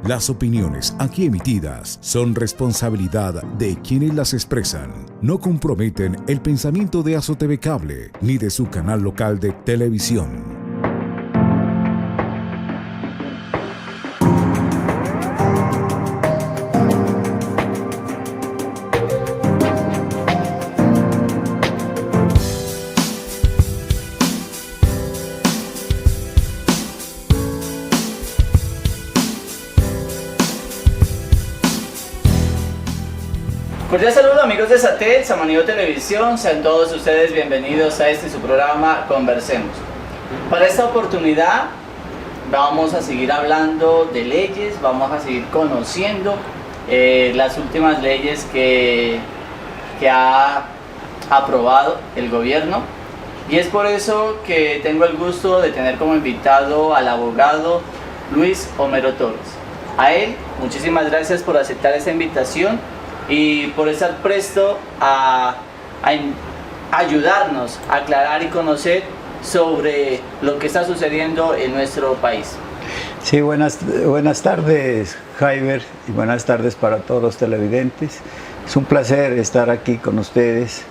Las opiniones aquí emitidas son responsabilidad de quienes las expresan. No comprometen el pensamiento de AzoTV Cable ni de su canal local de televisión. Cordial saludo amigos de Satel, Samaniego Televisión, sean todos ustedes bienvenidos a su programa Conversemos. Para esta oportunidad vamos a seguir hablando de leyes, vamos a seguir conociendo las últimas leyes que ha aprobado el gobierno, y es por eso que tengo el gusto de tener como invitado al abogado Luis Homero Torres. A él, muchísimas gracias por aceptar esta invitación y por estar presto a ayudarnos a aclarar y conocer sobre lo que está sucediendo en nuestro país. Sí, buenas tardes, Jaiber, y buenas tardes para todos los televidentes. Es un placer estar aquí con ustedes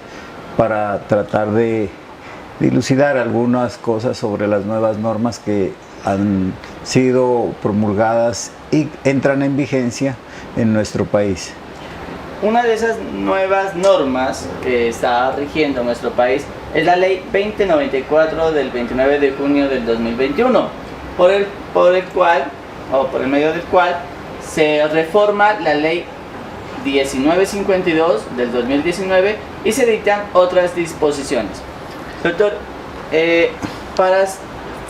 para tratar de dilucidar algunas cosas sobre las nuevas normas que han sido promulgadas y entran en vigencia en nuestro país. Una de esas nuevas normas que está rigiendo nuestro país es la Ley 2094 del 29 de junio del 2021, por el medio del cual se reforma la Ley 1952 del 2019 y se dictan otras disposiciones. Doctor, para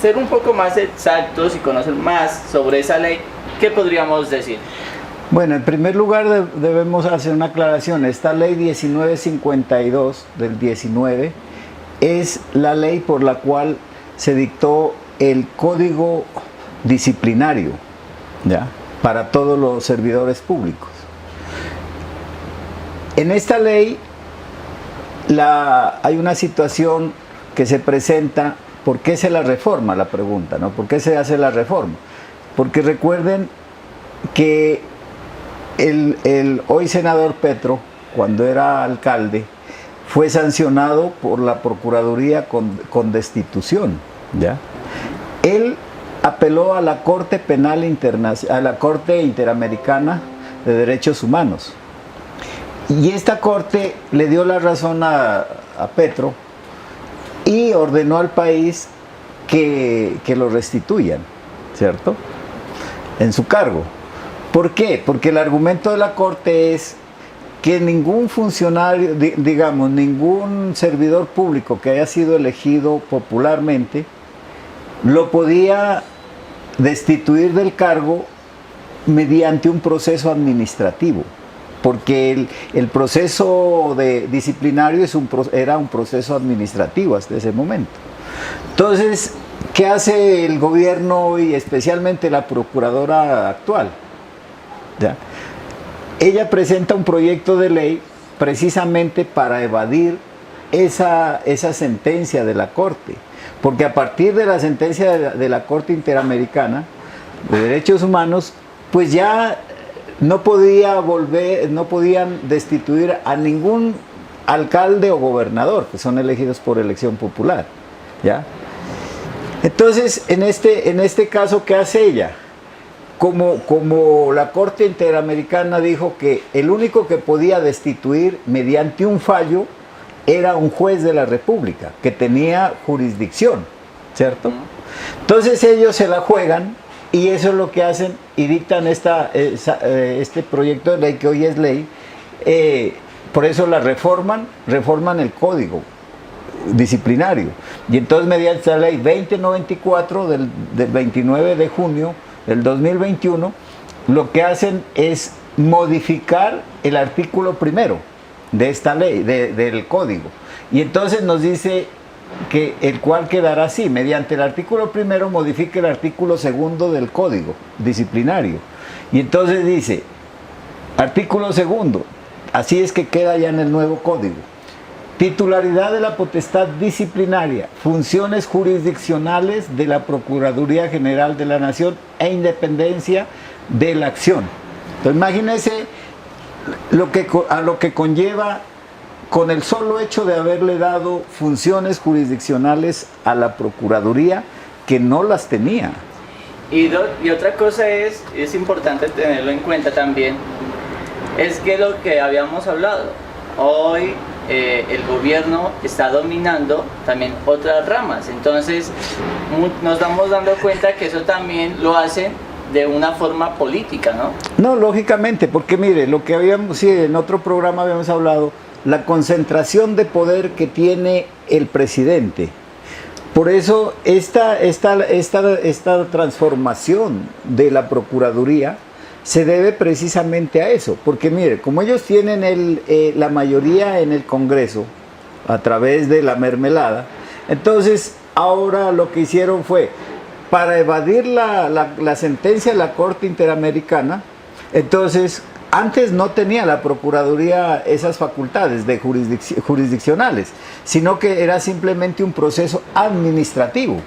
ser un poco más exactos y conocer más sobre esa ley, ¿qué podríamos decir? Bueno, en primer lugar debemos hacer una aclaración. Esta ley 1952 del 19 es la ley por la cual se dictó el código disciplinario, ¿ya?, para todos los servidores públicos. En esta ley hay una situación que se presenta. ¿Por qué se la reforma? La pregunta, ¿no? ¿Por qué se hace la reforma? Porque recuerden que el hoy senador Petro, cuando era alcalde, fue sancionado por la Procuraduría con destitución, ¿ya? Él apeló a la Corte Penal Internacional, a la Corte Interamericana de Derechos Humanos, y esta corte le dio la razón a Petro y ordenó al país que lo restituyan, ¿cierto?, en su cargo. ¿Por qué? Porque el argumento de la Corte es que ningún funcionario, digamos, ningún servidor público que haya sido elegido popularmente lo podía destituir del cargo mediante un proceso administrativo, porque el proceso disciplinario era un proceso administrativo hasta ese momento. Entonces, ¿qué hace el gobierno y especialmente la procuradora actual? ¿Ya? Ella presenta un proyecto de ley precisamente para evadir esa sentencia de la Corte, porque a partir de la sentencia de la Corte Interamericana de Derechos Humanos, pues ya no podían destituir a ningún alcalde o gobernador, que son elegidos por elección popular, ¿ya? Entonces, en este caso, ¿qué hace ella? Como la Corte Interamericana dijo que el único que podía destituir mediante un fallo era un juez de la República, que tenía jurisdicción, ¿cierto? Entonces ellos se la juegan, y eso es lo que hacen, y dictan este proyecto de ley, que hoy es ley. Por eso la reforman el código disciplinario, y entonces mediante esta ley 2094 del 29 de junio del 2021, lo que hacen es modificar el artículo primero de esta ley, del código, y entonces nos dice que el cual quedará así: mediante el artículo primero modifica el artículo segundo del código disciplinario, y entonces dice, artículo segundo, así es que queda ya en el nuevo código: titularidad de la potestad disciplinaria, funciones jurisdiccionales de la Procuraduría General de la Nación e independencia de la acción. Entonces imagínense a lo que conlleva con el solo hecho de haberle dado funciones jurisdiccionales a la Procuraduría que no las tenía. Y otra cosa es importante tenerlo en cuenta también, es que lo que habíamos hablado, hoy el gobierno está dominando también otras ramas, entonces nos estamos dando cuenta que eso también lo hacen de una forma política, ¿no? No, lógicamente, porque mire, lo que habíamos, sí, en otro programa habíamos hablado, la concentración de poder que tiene el presidente. Por eso esta transformación de la Procuraduría se debe precisamente a eso, porque mire, como ellos tienen la mayoría en el Congreso a través de la mermelada, entonces ahora lo que hicieron fue, para evadir la sentencia de la Corte Interamericana, entonces antes no tenía la Procuraduría esas facultades de jurisdiccionales, sino que era simplemente un proceso administrativo.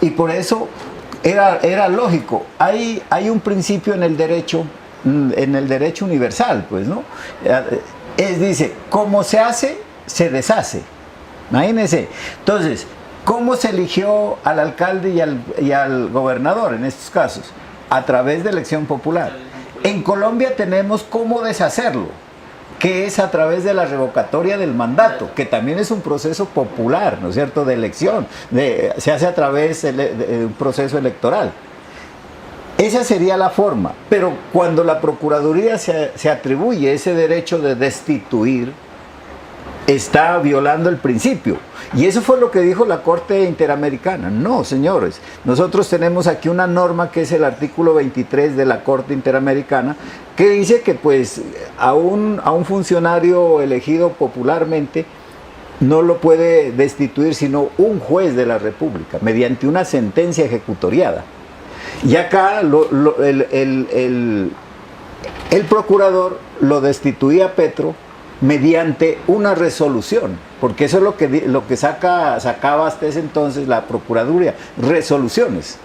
Y por eso era lógico. Hay un principio en el derecho universal, pues, ¿no? Dice, como se hace, se deshace. Imagínense. Entonces, ¿cómo se eligió al alcalde y al gobernador en estos casos? A través de elección popular. En Colombia tenemos cómo deshacerlo, que es a través de la revocatoria del mandato, que también es un proceso popular, ¿no es cierto?, de elección, se hace a través de un proceso electoral. Esa sería la forma, pero cuando la Procuraduría se atribuye ese derecho de destituir, está violando el principio. Y eso fue lo que dijo la Corte Interamericana. No, señores, nosotros tenemos aquí una norma que es el artículo 23 de la Corte Interamericana, que dice que pues a un funcionario elegido popularmente no lo puede destituir sino un juez de la República, mediante una sentencia ejecutoriada. Y acá el procurador lo destituía a Petro mediante una resolución, porque eso es lo que sacaba hasta ese entonces la Procuraduría, resoluciones,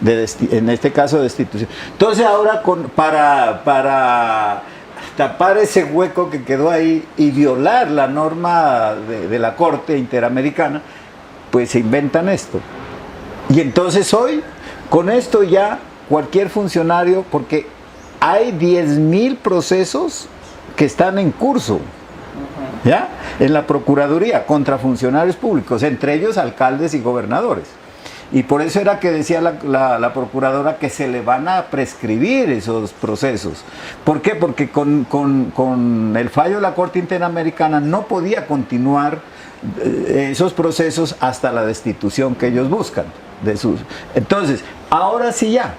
en este caso destitución. Entonces ahora para tapar ese hueco que quedó ahí y violar la norma de la Corte Interamericana, pues se inventan esto. Y entonces hoy, con esto ya cualquier funcionario, porque hay 10.000 procesos que están en curso, ¿ya?, en la Procuraduría contra funcionarios públicos, entre ellos alcaldes y gobernadores. Y por eso era que decía la procuradora que se le van a prescribir esos procesos. ¿Por qué? Porque con el fallo de la Corte Interamericana no podía continuar esos procesos hasta la destitución que ellos buscan. Entonces, ahora sí ya,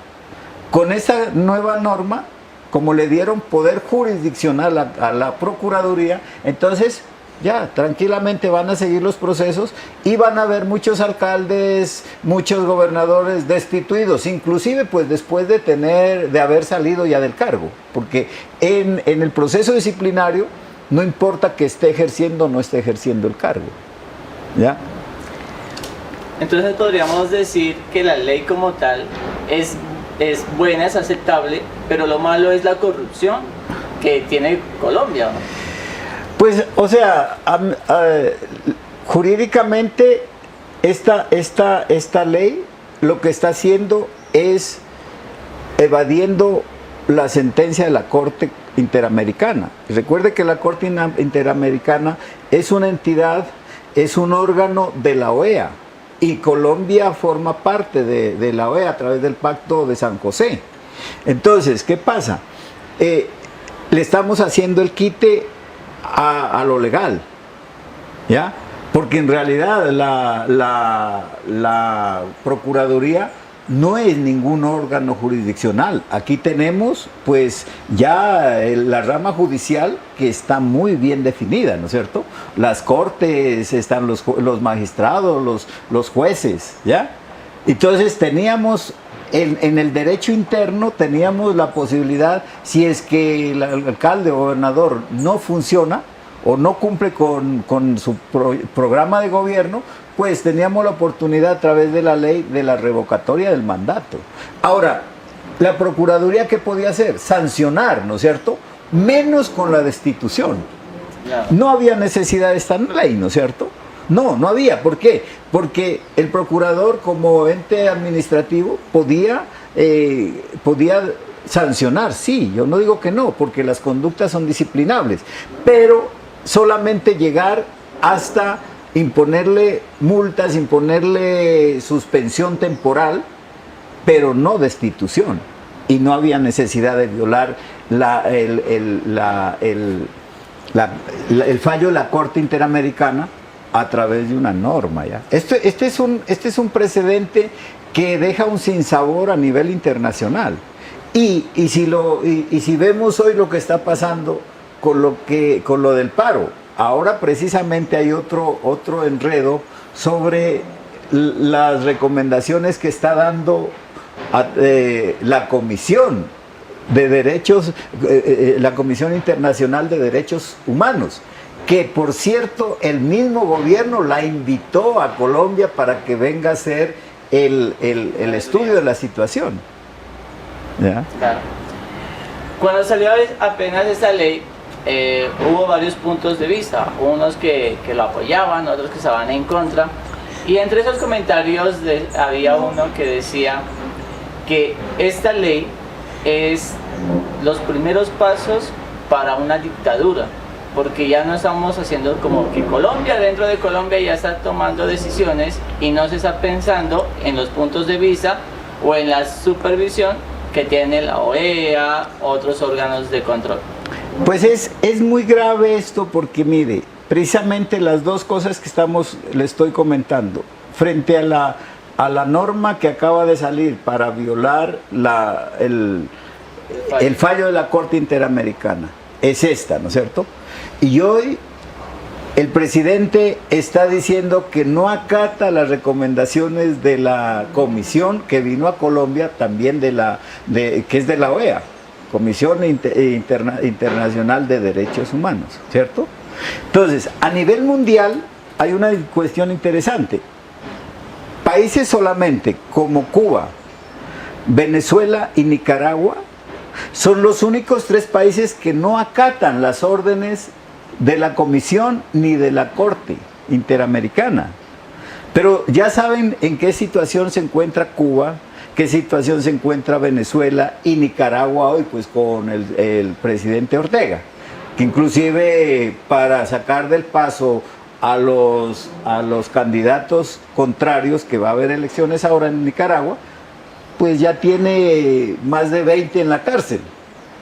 con esa nueva norma, como le dieron poder jurisdiccional a la Procuraduría, entonces ya tranquilamente van a seguir los procesos y van a haber muchos alcaldes, muchos gobernadores destituidos, inclusive pues después de haber salido ya del cargo, porque en el proceso disciplinario no importa que esté ejerciendo o no esté ejerciendo el cargo, ¿ya? Entonces podríamos decir que la ley como tal es buena, es aceptable, pero lo malo es la corrupción que tiene Colombia, ¿no? Pues, o sea, jurídicamente esta ley lo que está haciendo es evadiendo la sentencia de la Corte Interamericana. Recuerde que la Corte Interamericana es una entidad, es un órgano de la OEA. Y Colombia forma parte de la OEA a través del Pacto de San José. Entonces, ¿qué pasa? Le estamos haciendo el quite a lo legal, ¿ya? Porque en realidad la Procuraduría no es ningún órgano jurisdiccional. Aquí tenemos pues ya la rama judicial que está muy bien definida, ¿no es cierto? Las cortes, están los magistrados, los jueces, ¿ya? Entonces teníamos, en el derecho interno teníamos la posibilidad, si es que el alcalde o gobernador no funciona o no cumple con su programa de gobierno, pues teníamos la oportunidad a través de la ley de la revocatoria del mandato. Ahora, la Procuraduría, ¿qué podía hacer? Sancionar, ¿no es cierto? Menos con la destitución. Claro. No había necesidad de esta ley, ¿no es cierto? No había. ¿Por qué? Porque el procurador, como ente administrativo, podía sancionar, sí, yo no digo que no, porque las conductas son disciplinables, pero solamente llegar hasta imponerle multas, imponerle suspensión temporal, pero no destitución. Y no había necesidad de violar el fallo de la Corte Interamericana a través de una norma, ¿ya? Este es un precedente que deja un sinsabor a nivel internacional. Y si vemos hoy lo que está pasando con lo del paro, ahora precisamente hay otro enredo sobre las recomendaciones que está dando la Comisión de Derechos, la Comisión Internacional de Derechos Humanos, que por cierto el mismo gobierno la invitó a Colombia para que venga a hacer el estudio de la situación. ¿Ya? Claro. Cuando salió apenas esta ley, hubo varios puntos de vista, unos que lo apoyaban, otros que estaban en contra, y entre esos comentarios había uno que decía que esta ley es los primeros pasos para una dictadura, porque ya no estamos haciendo como que Colombia, dentro de Colombia ya está tomando decisiones y no se está pensando en los puntos de vista o en la supervisión que tiene la OEA, otros órganos de control. Pues es muy grave esto porque mire, precisamente las dos cosas que le estoy comentando, frente a la norma que acaba de salir para violar el fallo de la Corte Interamericana, es esta, ¿no es cierto? Y hoy el presidente está diciendo que no acata las recomendaciones de la comisión que vino a Colombia, también que es de la OEA, Comisión Internacional de Derechos Humanos, ¿cierto? Entonces, a nivel mundial hay una cuestión interesante. Países solamente como Cuba, Venezuela y Nicaragua son los únicos 3 países que no acatan las órdenes de la Comisión ni de la Corte Interamericana. Pero ya saben en qué situación se encuentra Cuba, qué situación se encuentra Venezuela y Nicaragua hoy, pues con el presidente Ortega, que inclusive para sacar del paso a los candidatos contrarios, que va a haber elecciones ahora en Nicaragua, pues ya tiene más de 20 en la cárcel,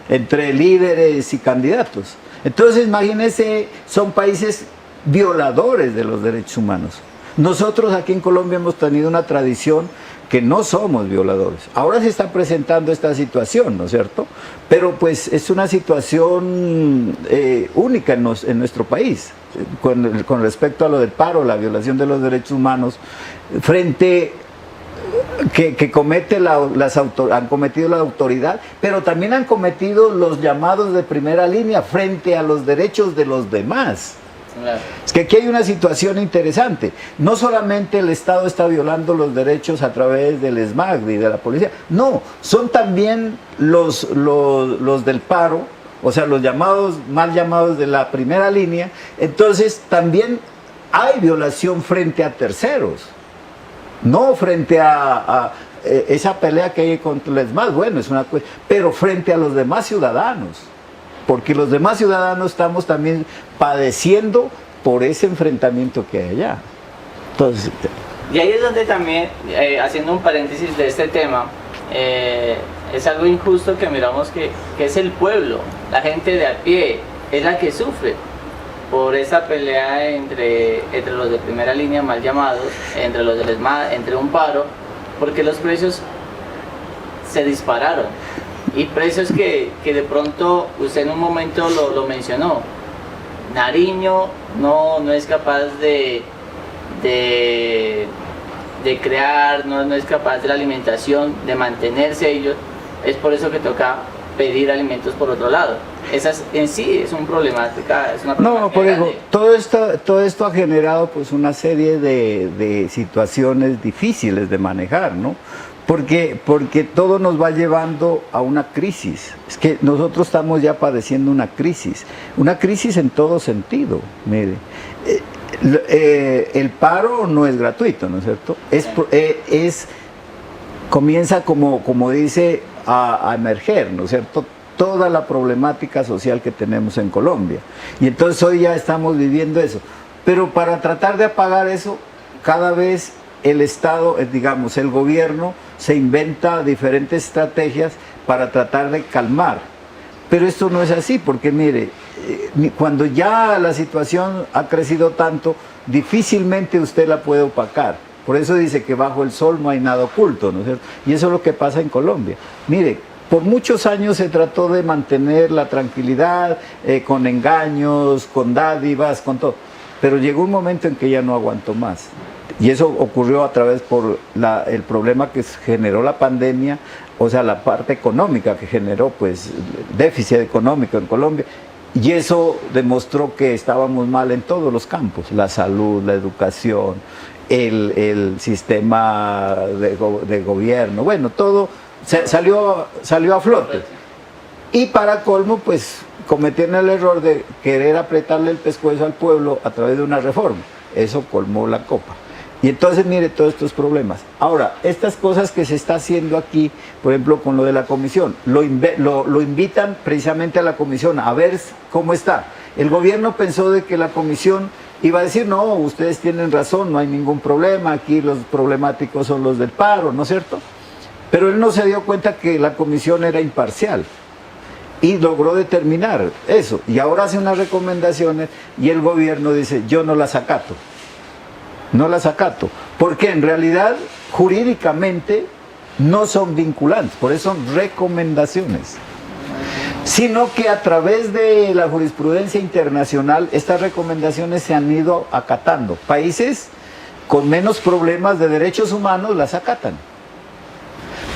entre líderes y candidatos. Entonces, imagínense, son países violadores de los derechos humanos. Nosotros aquí en Colombia hemos tenido una tradición que no somos violadores. Ahora se está presentando esta situación, ¿no es cierto? Pero pues es una situación única en nuestro país, con respecto a lo del paro, la violación de los derechos humanos, frente que han cometido la autoridad, pero también han cometido los llamados de primera línea frente a los derechos de los demás. Claro. Es que aquí hay una situación interesante. No solamente el Estado está violando los derechos a través del ESMAD y de la policía, no, son también los del paro, o sea, los mal llamados de la primera línea. Entonces también hay violación frente a terceros. No frente a esa pelea que hay contra el ESMAD, bueno, es una cuestión, pero frente a los demás ciudadanos, porque los demás ciudadanos estamos también padeciendo por ese enfrentamiento que hay allá. Entonces, y ahí es donde también, haciendo un paréntesis de este tema, es algo injusto que miramos que es el pueblo, la gente de a pie, es la que sufre por esa pelea entre los de primera línea mal llamados, entre los del ESMAD, entre un paro, porque los precios se dispararon. Y precios que de pronto usted en un momento lo mencionó. Nariño no es capaz de crear, no es capaz de la alimentación, de mantenerse ellos. Es por eso que toca pedir alimentos por otro lado. Esas en sí es una problemática. No, por eso, todo esto ha generado pues una serie de situaciones difíciles de manejar, ¿no? Porque todo nos va llevando a una crisis. Es que nosotros estamos ya padeciendo una crisis en todo sentido. Mire, el paro no es gratuito, ¿no es cierto? Comienza como dice a emerger, ¿no es cierto? Toda la problemática social que tenemos en Colombia. Y entonces hoy ya estamos viviendo eso. Pero para tratar de apagar eso, cada vez el Estado, digamos, el gobierno se inventa diferentes estrategias para tratar de calmar. Pero esto no es así, porque mire, cuando ya la situación ha crecido tanto, difícilmente usted la puede opacar. Por eso dice que bajo el sol no hay nada oculto, ¿no es cierto? Y eso es lo que pasa en Colombia. Mire, por muchos años se trató de mantener la tranquilidad, con engaños, con dádivas, con todo. Pero llegó un momento en que ya no aguantó más. Y eso ocurrió a través por el problema que generó la pandemia, o sea, la parte económica que generó, pues, déficit económico en Colombia. Y eso demostró que estábamos mal en todos los campos: la salud, la educación, el sistema de gobierno, bueno, todo salió a flote. Y para colmo, pues, cometieron el error de querer apretarle el pescuezo al pueblo a través de una reforma. Eso colmó la copa. Y entonces, mire, todos estos problemas. Ahora, estas cosas que se está haciendo aquí, por ejemplo, con lo de la comisión, lo invitan precisamente a la comisión a ver cómo está. El gobierno pensó de que la comisión iba a decir: no, ustedes tienen razón, no hay ningún problema, aquí los problemáticos son los del paro, ¿no es cierto? Pero él no se dio cuenta que la comisión era imparcial y logró determinar eso. Y ahora hace unas recomendaciones y el gobierno dice: yo no las acato. No las acato, porque en realidad jurídicamente no son vinculantes, por eso son recomendaciones, sino que a través de la jurisprudencia internacional estas recomendaciones se han ido acatando. Países con menos problemas de derechos humanos las acatan,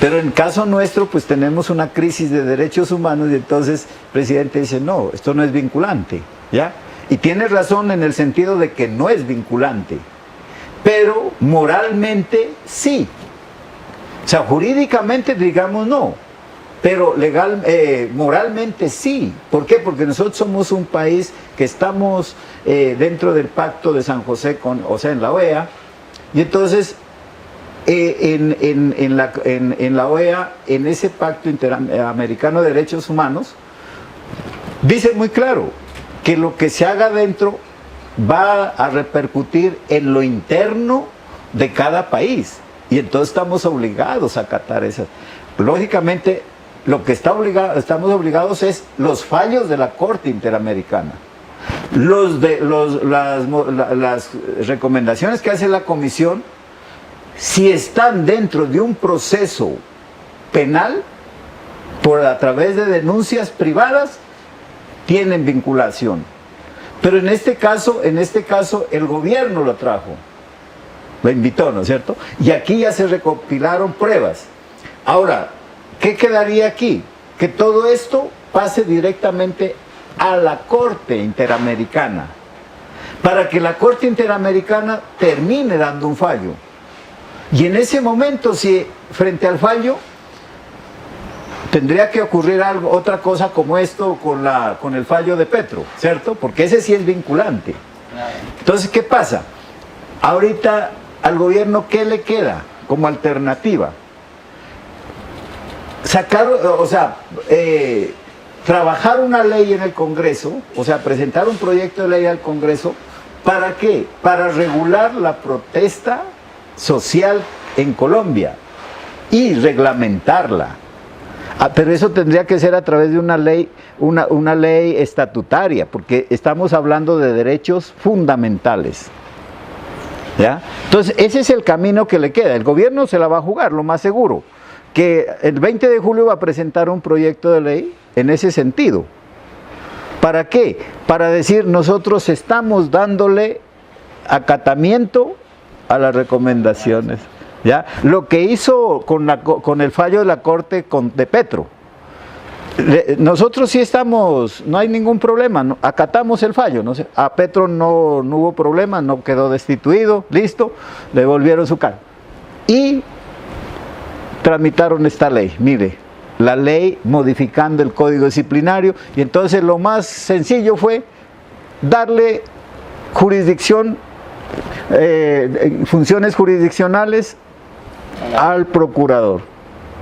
pero en el caso nuestro pues tenemos una crisis de derechos humanos y entonces el presidente dice: no, esto no es vinculante, ¿ya? Y tiene razón en el sentido de que no es vinculante, pero moralmente sí. O sea, jurídicamente digamos no, pero moralmente sí. ¿Por qué? Porque nosotros somos un país que estamos dentro del Pacto de San José, en la OEA, y entonces en la OEA, en ese Pacto Interamericano de Derechos Humanos, dice muy claro que lo que se haga dentro va a repercutir en lo interno de cada país, y entonces estamos obligados a acatar esas. Lógicamente, lo que estamos obligados es los fallos de la Corte Interamericana, las recomendaciones que hace la Comisión, si están dentro de un proceso penal, a través de denuncias privadas, tienen vinculación. Pero en este caso el gobierno lo trajo, lo invitó, ¿no es cierto? Y aquí ya se recopilaron pruebas. Ahora, ¿qué quedaría aquí? Que todo esto pase directamente a la Corte Interamericana, para que la Corte Interamericana termine dando un fallo. Y en ese momento, si frente al fallo tendría que ocurrir otra cosa como esto con el fallo de Petro, ¿cierto? Porque ese sí es vinculante. Entonces, ¿qué pasa? Ahorita al gobierno, ¿qué le queda como alternativa? Trabajar una ley en el Congreso, o sea, presentar un proyecto de ley al Congreso. ¿Para qué? Para regular la protesta social en Colombia y reglamentarla. Pero eso tendría que ser a través de una ley, una ley estatutaria, porque estamos hablando de derechos fundamentales, ¿ya? Entonces, ese es el camino que le queda. El gobierno se la va a jugar, lo más seguro, que el 20 de julio va a presentar un proyecto de ley en ese sentido. ¿Para qué? Para decir: nosotros estamos dándole acatamiento a las recomendaciones, ¿ya? Lo que hizo con el fallo de la Corte de Petro. Nosotros sí estamos, no hay ningún problema, ¿no? Acatamos el fallo, ¿no? A Petro no hubo problema, no quedó destituido, listo, le devolvieron su cargo. Y tramitaron esta ley, mire, la ley modificando el código disciplinario, y entonces lo más sencillo fue darle jurisdicción, funciones jurisdiccionales al procurador.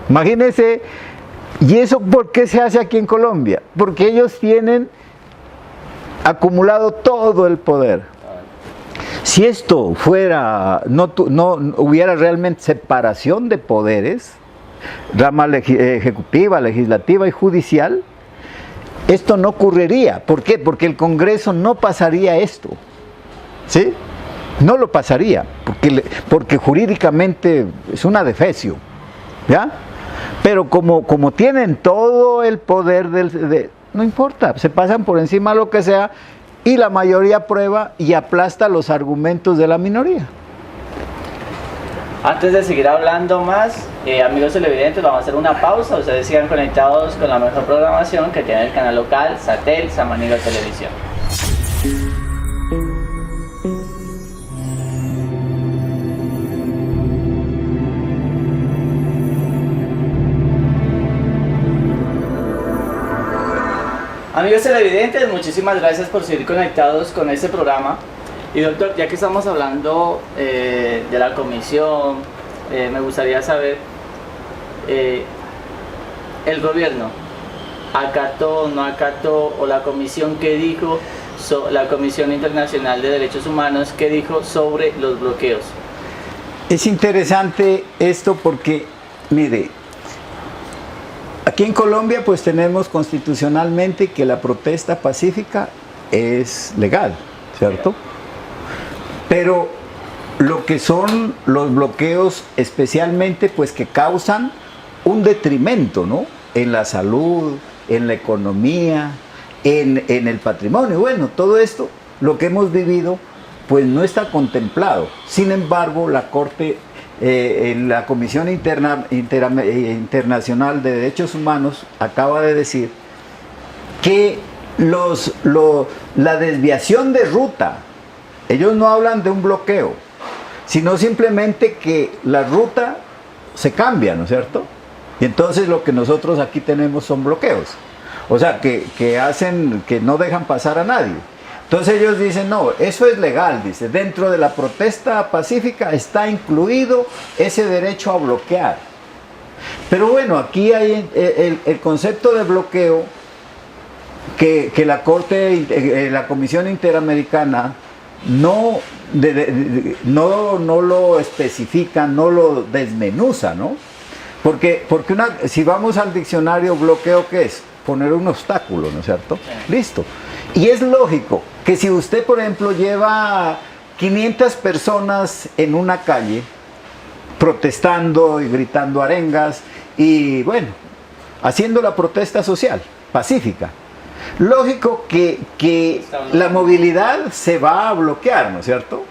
Imagínense, ¿y eso por qué se hace aquí en Colombia? Porque ellos tienen acumulado todo el poder. Si esto fuera, no hubiera realmente separación de poderes, rama ejecutiva, legislativa y judicial, esto no ocurriría. ¿Por qué? Porque el Congreso no pasaría esto, ¿sí? No lo pasaría, porque jurídicamente es un adefesio, ¿ya? Pero como tienen todo el poder no importa, se pasan por encima de lo que sea, y la mayoría aprueba y aplasta los argumentos de la minoría. Antes de seguir hablando más, amigos televidentes, vamos a hacer una pausa. Ustedes sigan conectados con la mejor programación que tiene el canal local Satel Samaniego Televisión. Amigos televidentes, muchísimas gracias por seguir conectados con este programa. Y doctor, ya que estamos hablando de la comisión, me gustaría saber, ¿el gobierno acató, no acató, o la comisión qué dijo, la Comisión Internacional de Derechos Humanos, qué dijo sobre los bloqueos? Es interesante esto porque, mire, aquí en Colombia pues tenemos constitucionalmente que la protesta pacífica es legal, ¿cierto? Pero lo que son los bloqueos especialmente pues que causan un detrimento, ¿no? En la salud, en la economía, en el patrimonio. Bueno, todo esto, lo que hemos vivido, pues no está contemplado. Sin embargo, la Corte, en la Comisión Internacional de Derechos Humanos acaba de decir que la desviación de ruta, ellos no hablan de un bloqueo, sino simplemente que la ruta se cambia, ¿no es cierto? Y entonces lo que nosotros aquí tenemos son bloqueos. O sea, que hacen, que no dejan pasar a nadie. Entonces ellos dicen, no, eso es legal, dice, dentro de la protesta pacífica está incluido ese derecho a bloquear. Pero bueno, aquí hay el concepto de bloqueo que la Corte, la Comisión Interamericana no lo especifica, no lo desmenuza, ¿no? Porque si vamos al diccionario, bloqueo, ¿qué es? Poner un obstáculo, ¿no es cierto? Sí. Listo. Y es lógico que si usted, por ejemplo, lleva 500 personas en una calle protestando y gritando arengas y, bueno, haciendo la protesta social, pacífica, lógico que la movilidad se va a bloquear, ¿no es cierto?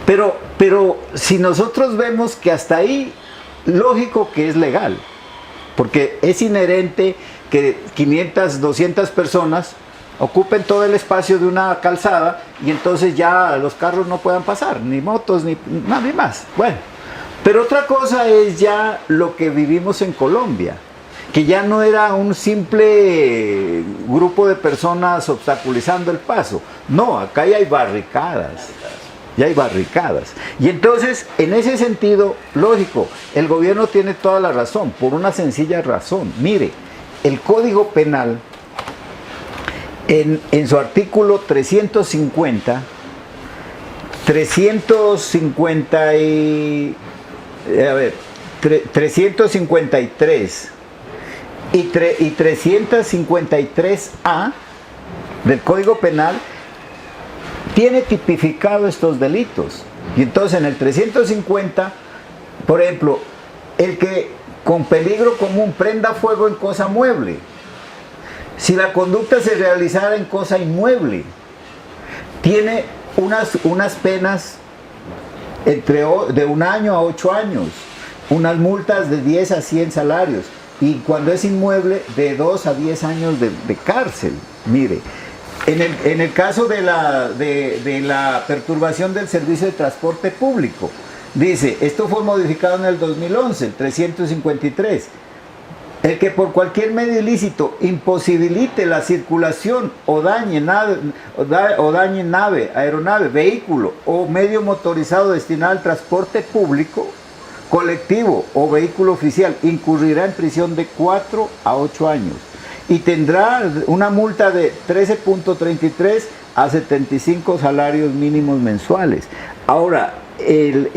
Pero si nosotros vemos que hasta ahí, lógico que es legal, porque es inherente que 500, 200 personas ocupen todo el espacio de una calzada y entonces ya los carros no puedan pasar, ni motos, ni nadie más. Bueno, pero otra cosa es ya lo que vivimos en Colombia, que ya no era un simple grupo de personas obstaculizando el paso. No, acá ya hay barricadas. Ya hay barricadas. Y entonces, en ese sentido, lógico, el gobierno tiene toda la razón, por una sencilla razón. Mire, el Código Penal, en su artículo 353 y 353A del Código Penal, tiene tipificado estos delitos. Y entonces en el 350, por ejemplo, el que con peligro común prenda fuego en cosa mueble, si la conducta se realizara en cosa inmueble, tiene unas penas de 1 año a 8 años, unas multas de 10 a 100 salarios, y cuando es inmueble, de 2 a 10 años de cárcel. Mire, en el caso de la perturbación del servicio de transporte público, Dice, esto fue modificado en el 2011, el 353. El que por cualquier medio ilícito imposibilite la circulación o dañe nave, aeronave, vehículo o medio motorizado destinado al transporte público, colectivo o vehículo oficial, incurrirá en prisión de 4 a 8 años y tendrá una multa de 13.33 a 75 salarios mínimos mensuales. Ahora, el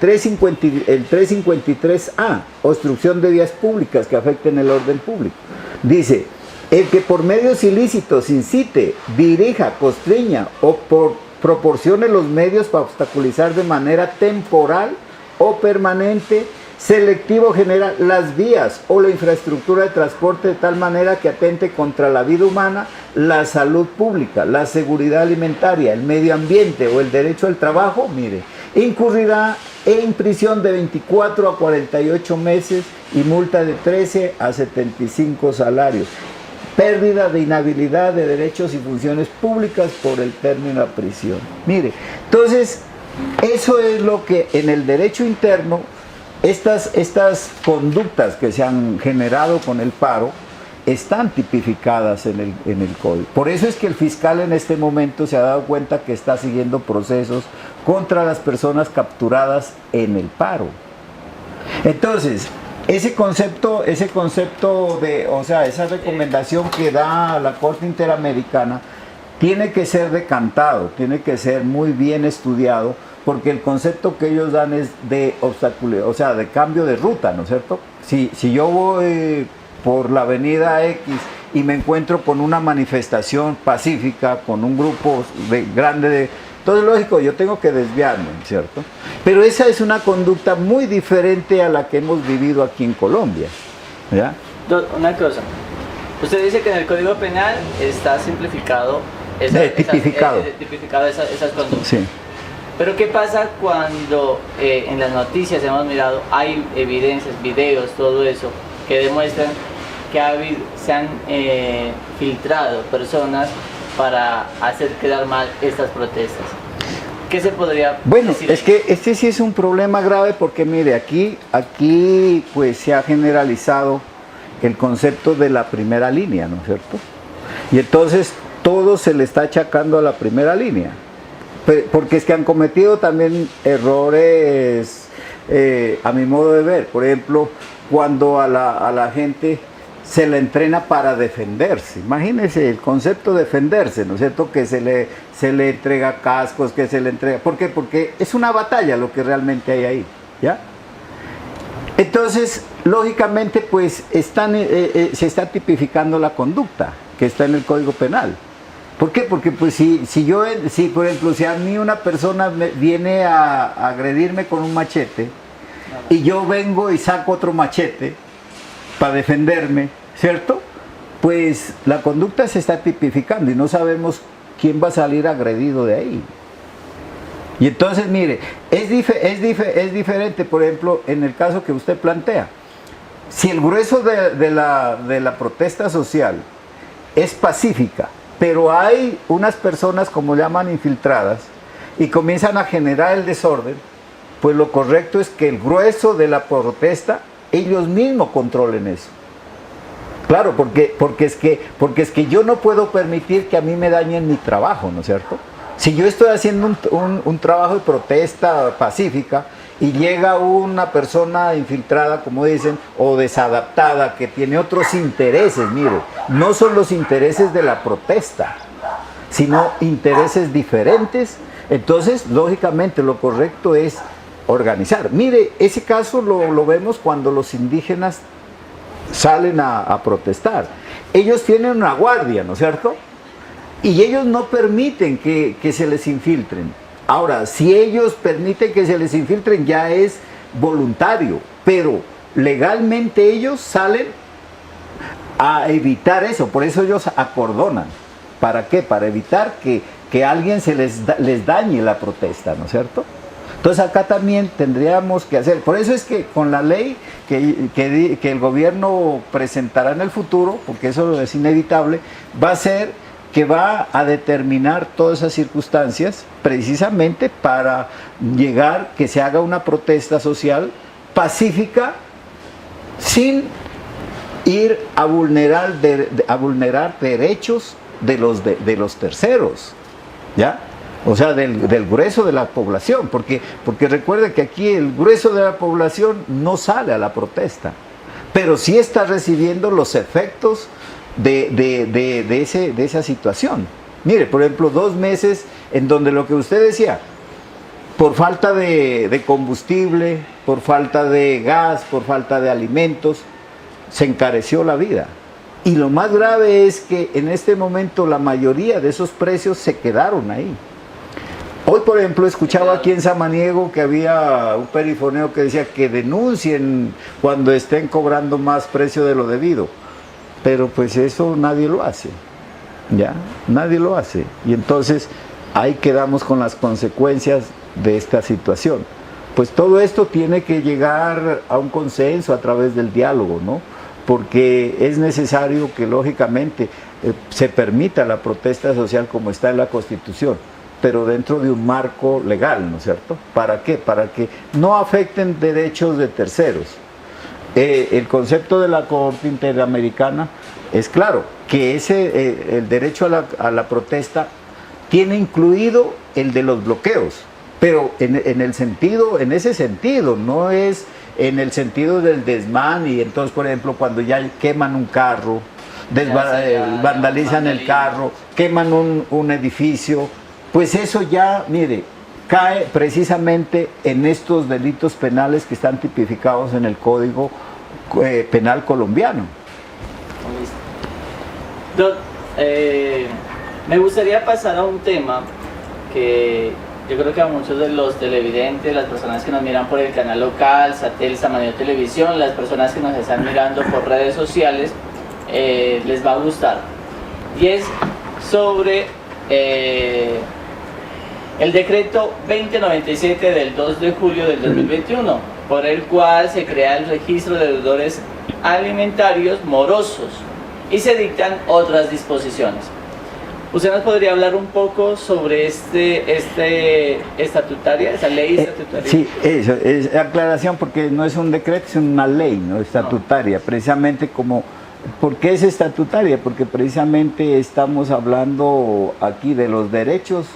353A, obstrucción de vías públicas que afecten el orden público, dice, el que por medios ilícitos incite, dirija, constriña o proporcione los medios para obstaculizar de manera temporal o permanente, selectivo o general las vías o la infraestructura de transporte de tal manera que atente contra la vida humana, la salud pública, la seguridad alimentaria, el medio ambiente o el derecho al trabajo, mire, incurrirá en prisión de 24 a 48 meses y multa de 13 a 75 salarios. Pérdida de inhabilidad de derechos y funciones públicas por el término de la prisión. Mire, entonces, eso es lo que en el derecho interno, estas conductas que se han generado con el paro, están tipificadas en el código. Por eso es que el fiscal en este momento se ha dado cuenta que está siguiendo procesos contra las personas capturadas en el paro. Entonces, ese concepto de, o sea, esa recomendación que da la Corte Interamericana tiene que ser decantado, tiene que ser muy bien estudiado, porque el concepto que ellos dan es de obstáculo, o sea, de cambio de ruta, ¿no es cierto? Si yo voy por la avenida X y me encuentro con una manifestación pacífica, con un grupo grande entonces, lógico, yo tengo que desviarme, ¿cierto? Pero esa es una conducta muy diferente a la que hemos vivido aquí en Colombia, ¿ya? Una cosa, usted dice que en el Código Penal está simplificado, tipificado esas conductas. Sí. Pero ¿qué pasa cuando en las noticias hemos mirado, hay evidencias, videos, todo eso, que demuestran que se han filtrado personas para hacer quedar mal estas protestas? ¿Qué se podría decir? Bueno, es que este sí es un problema grave porque mire, aquí pues se ha generalizado el concepto de la primera línea, ¿no es cierto? Y entonces todo se le está achacando a la primera línea, porque es que han cometido también errores a mi modo de ver. Por ejemplo, cuando a la gente se le entrena para defenderse. Imagínense el concepto de defenderse, ¿no es cierto? Que se le entrega cascos, que se le entrega... ¿Por qué? Porque es una batalla lo que realmente hay ahí, ¿ya? Entonces, lógicamente, pues, se está tipificando la conducta que está en el Código Penal. ¿Por qué? Porque, pues, si por ejemplo, si a mí una persona viene a agredirme con un machete y yo vengo y saco otro machete para defenderme, ¿cierto? Pues la conducta se está tipificando y no sabemos quién va a salir agredido de ahí. Y entonces, mire, es diferente, por ejemplo, en el caso que usted plantea. Si el grueso de la protesta social es pacífica, pero hay unas personas, como llaman, infiltradas, y comienzan a generar el desorden, pues lo correcto es que el grueso de la protesta ellos mismos controlen eso. Claro, porque es que yo no puedo permitir que a mí me dañen mi trabajo, ¿no es cierto? Si yo estoy haciendo un trabajo de protesta pacífica y llega una persona infiltrada, como dicen, o desadaptada, que tiene otros intereses, mire, no son los intereses de la protesta, sino intereses diferentes, entonces, lógicamente, lo correcto es organizar. Mire, ese caso lo vemos cuando los indígenas salen a protestar. Ellos tienen una guardia, ¿no es cierto? Y ellos no permiten que se les infiltren. Ahora, si ellos permiten que se les infiltren, ya es voluntario, pero legalmente ellos salen a evitar eso, por eso ellos acordonan. ¿Para qué? Para evitar que alguien les dañe la protesta, ¿no es cierto? Entonces acá también tendríamos que hacer, por eso es que con la ley que el gobierno presentará en el futuro, porque eso es inevitable, va a ser que va a determinar todas esas circunstancias precisamente para llegar que se haga una protesta social pacífica sin ir a vulnerar, a vulnerar derechos de los terceros, ¿ya? O sea, del grueso de la población, porque recuerde que aquí el grueso de la población no sale a la protesta, pero sí está recibiendo los efectos de esa situación. Mire, por ejemplo, 2 meses en donde lo que usted decía, por falta de combustible, por falta de gas, por falta de alimentos, se encareció la vida. Y lo más grave es que en este momento la mayoría de esos precios se quedaron ahí. Hoy, por ejemplo, escuchaba aquí en Samaniego que había un perifoneo que decía que denuncien cuando estén cobrando más precio de lo debido. Pero pues eso nadie lo hace, ¿ya? Nadie lo hace. Y entonces ahí quedamos con las consecuencias de esta situación. Pues todo esto tiene que llegar a un consenso a través del diálogo, ¿no? Porque es necesario que lógicamente se permita la protesta social como está en la Constitución, pero dentro de un marco legal, ¿no es cierto? ¿Para qué? Para que no afecten derechos de terceros. El concepto de la Corte Interamericana es claro, que el derecho a la protesta tiene incluido el de los bloqueos, pero en ese sentido, no es en el sentido del desmán, y entonces, por ejemplo, cuando ya queman un carro, vandalizan el carro, queman un edificio, pues eso ya, mire, cae precisamente en estos delitos penales que están tipificados en el Código Penal colombiano. Me gustaría pasar a un tema que yo creo que a muchos de los televidentes, las personas que nos miran por el canal local, Satel, Samaniego Televisión, las personas que nos están mirando por redes sociales, les va a gustar. Y es sobre el decreto 2097 del 2 de julio del 2021, por el cual se crea el registro de deudores alimentarios morosos y se dictan otras disposiciones. ¿Usted nos podría hablar un poco sobre esa ley estatutaria? Sí, eso es aclaración, porque no es un decreto, es una ley, ¿no? Estatutaria, precisamente como... ¿Por qué es estatutaria? Porque precisamente estamos hablando aquí de los derechos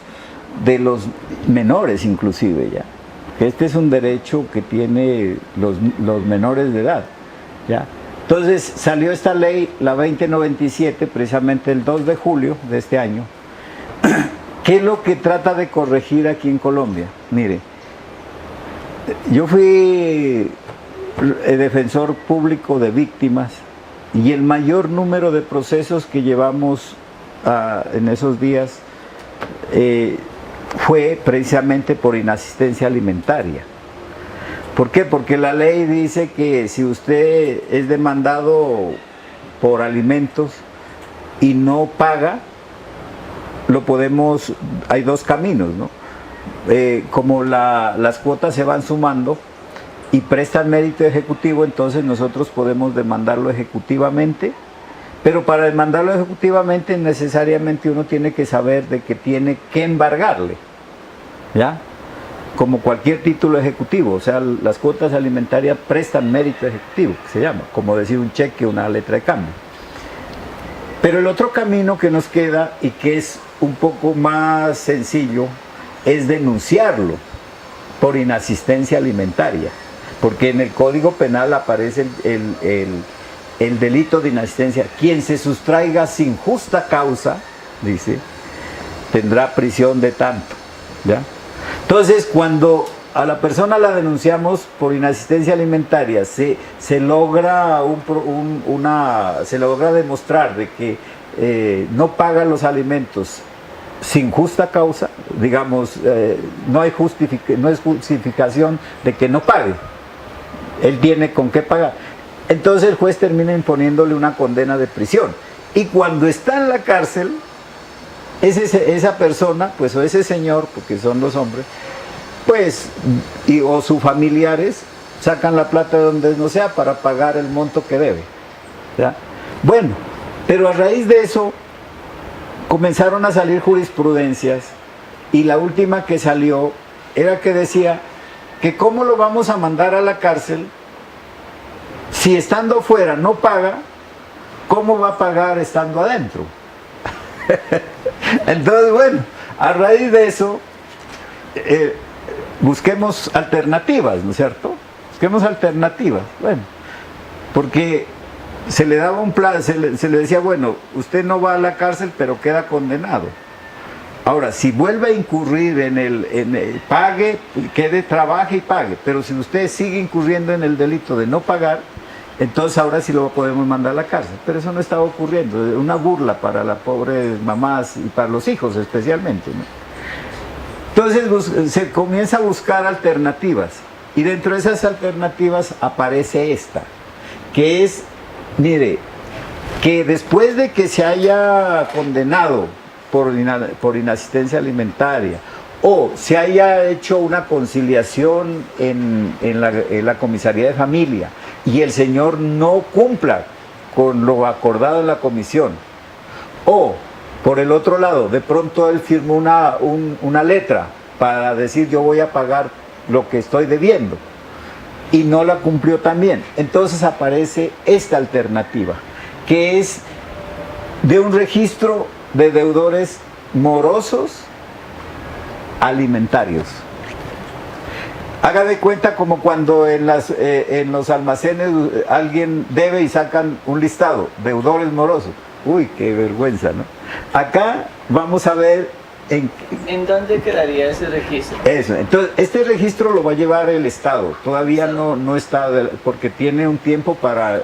de los menores, inclusive, ya. Este es un derecho que tiene los menores de edad, ya. Entonces salió esta ley, la 2097, precisamente el 2 de julio de este año. ¿Qué es lo que trata de corregir aquí en Colombia? Mire, yo fui defensor público de víctimas y el mayor número de procesos que llevamos en esos días fue precisamente por inasistencia alimentaria. ¿Por qué? Porque la ley dice que si usted es demandado por alimentos y no paga, hay 2 caminos, ¿no? Como las cuotas se van sumando y prestan mérito ejecutivo, entonces nosotros podemos demandarlo ejecutivamente, pero para demandarlo ejecutivamente necesariamente uno tiene que saber de que tiene que embargarle, ¿ya? Como cualquier título ejecutivo, o sea, las cuotas alimentarias prestan mérito ejecutivo, que se llama, como decir un cheque, una letra de cambio. Pero el otro camino que nos queda y que es un poco más sencillo es denunciarlo por inasistencia alimentaria, porque en el Código Penal aparece el delito de inasistencia. Quien se sustraiga sin justa causa, dice, tendrá prisión de tanto, ¿ya? Entonces, cuando a la persona la denunciamos por inasistencia alimentaria, se logra demostrar de que no paga los alimentos sin justa causa, digamos, no es justificación de que no pague, él tiene con qué pagar. Entonces el juez termina imponiéndole una condena de prisión. Y cuando está en la cárcel, esa persona, pues, o ese señor, porque son los hombres, pues, o sus familiares, sacan la plata de donde no sea para pagar el monto que debe, ¿ya? Bueno, pero a raíz de eso, comenzaron a salir jurisprudencias y la última que salió era que decía que cómo lo vamos a mandar a la cárcel si estando fuera no paga, ¿cómo va a pagar estando adentro? Entonces, bueno, a raíz de eso, busquemos alternativas, ¿no es cierto? Busquemos alternativas, bueno, porque se le daba un plan, se le decía, bueno, usted no va a la cárcel, pero queda condenado. Ahora, si vuelve a incurrir en el pague, trabaje y pague, pero si usted sigue incurriendo en el delito de no pagar, entonces ahora sí lo podemos mandar a la cárcel. Pero eso no estaba ocurriendo, una burla para las pobres mamás y para los hijos especialmente, ¿no? Entonces se comienza a buscar alternativas, y dentro de esas alternativas aparece esta, que es, mire, que después de que se haya condenado por inasistencia alimentaria, o se haya hecho una conciliación en la comisaría de familia y el señor no cumpla con lo acordado en la comisión, o por el otro lado, de pronto él firmó una letra para decir yo voy a pagar lo que estoy debiendo y no la cumplió también, entonces aparece esta alternativa, que es de un registro de deudores morosos alimentarios. Haga de cuenta como cuando en los almacenes alguien debe y sacan un listado, deudores morosos. Uy, qué vergüenza, ¿no? Acá vamos a ver ¿En dónde quedaría ese registro? Eso, entonces este registro lo va a llevar el Estado, todavía no está, porque tiene un tiempo para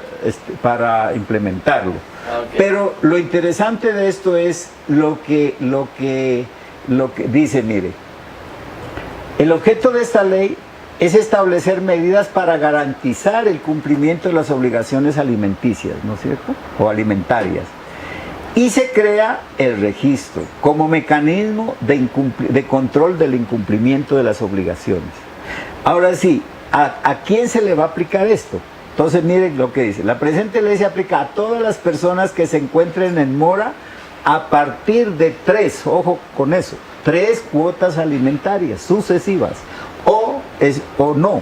implementarlo. Okay. Pero lo interesante de esto es lo que dice, mire, el objeto de esta ley es establecer medidas para garantizar el cumplimiento de las obligaciones alimenticias, ¿no es cierto? O alimentarias. Y se crea el registro como mecanismo de control del incumplimiento de las obligaciones. Ahora sí, ¿a quién se le va a aplicar esto? Entonces miren lo que dice, la presente ley se aplica a todas las personas que se encuentren en mora a partir de 3, ojo con eso, 3 cuotas alimentarias sucesivas, o no.